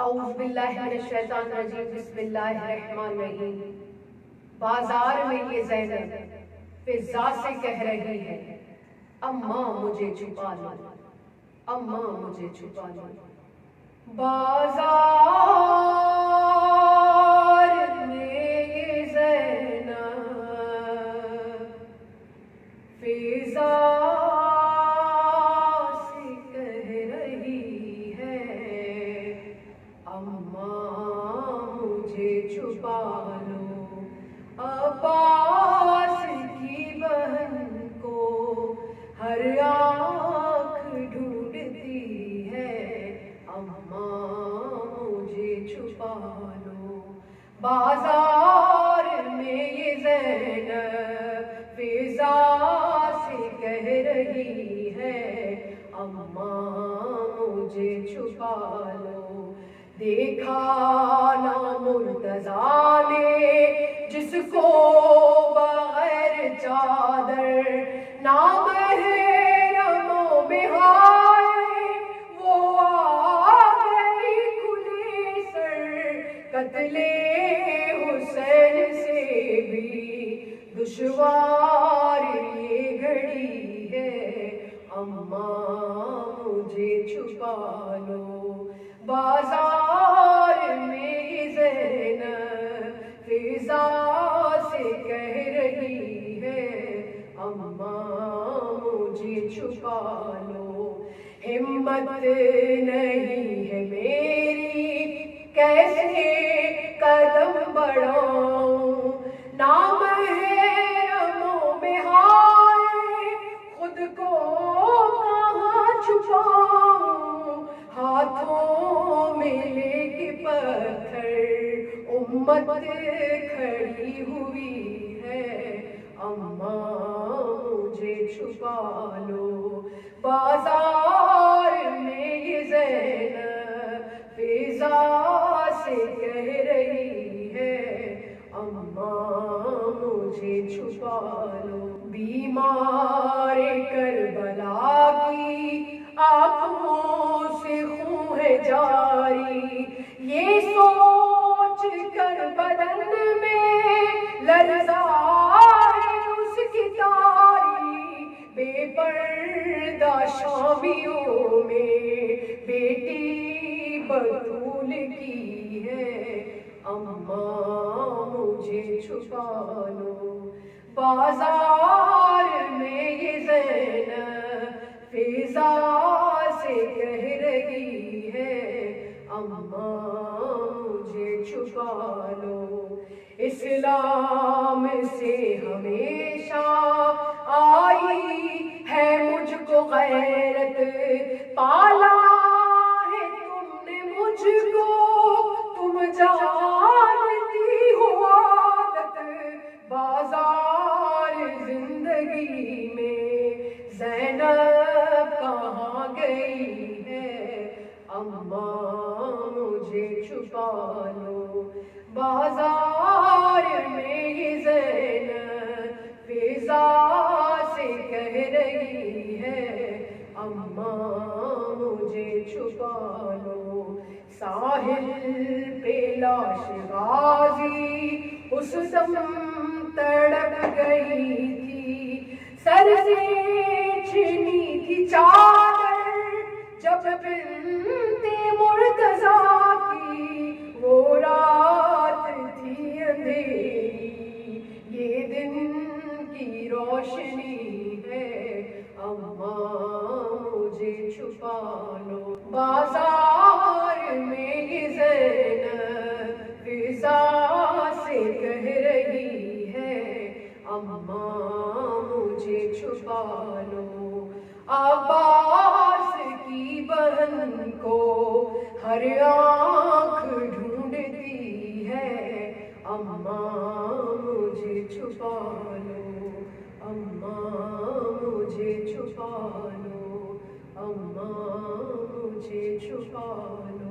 اعوذ باللہ من الشیطان الرجیم، بسم اللہ الرحمن الرحیم۔ بازار میں یہ زینب فضا سے کہہ رہی ہے، اماں مجھے چھپا لو، اماں مجھے چھپا لو۔ بازار میں یہ زینب فضا سے کہہ رہی ہے، اماں مجھے چھپا لو۔ عباس کی بہن کو ہر آنکھ ڈھونڈتی ہے، اماں مجھے چھپا لو۔ بازار میں یہ زینب فضا سے کہہ رہی ہے، اماں مجھے چھپا لو۔ دیکھا نہ مرتضیٰ نے جس کو بغیر چادر، نہ محرموں میں ہائے وہ آ گئی کھلے سر۔ قتل حسین سے بھی دشوار یہ گھڑی ہے، اماں مجھے چھپا لو۔ بازار میں زینب فضا سے کہہ رہی ہے، اماں مجھے چھپا لو۔ ہمت نہیں ہے میری کیسے قدم بڑھاؤں، نامحرموں میں ہائے خود کو کہاں چھپاؤں۔ ہاتھوں میں لے کے پتھر امت کھڑی ہوئی ہے، اماں مجھے چھپا لو۔ بازار میں یہ زینب فضا سے کہہ رہی ہے، اماں مجھے چھپا لو۔ بیمار کربلا کی آنکھوں سے خون ہے جاری، یہ سوچ کر بدن میں لرزا ہے اس کی تاری۔ بے پردہ شامیوں میں بیٹی بطول کی ہے، اماں مجھے چھپا لو۔ بازار میں یہ زینب فضا سے کہہ رہی ہے، اماں مجھے چھپا لو۔ اسلام سے ہمیشہ آئی ہے مجھ کو غیرت، پالا ہے تم نے مجھ کو، تم جانتی ہو عادت۔ بازار زندگی میں زینب کہاں گئی ہے، اماں مجھے چھپا لو۔ بازار میں یہ زینب فضا سے کہہ رہی ہے، اماں مجھے چھپا لو۔ ساحل پہ لاش غازی اس دم تڑپ گئی تھی، سر سے چھنی تھی چادر جب بنت مرتضیٰ کی، وہ رات تھی اندھیری یہ دن کی روشنی ہے، اماں مجھے چھپا لو۔ بازار میں یہ زینب فضا سے کہہ رہی ہے، اماں مجھے چھپا لو۔ عباس کی بہن کو ہر آنکھ ڈھونڈتی ہے، اماں مجھے چھپا لو، اماں مجھے چھپا لو، اماں مجھے چھپا لو۔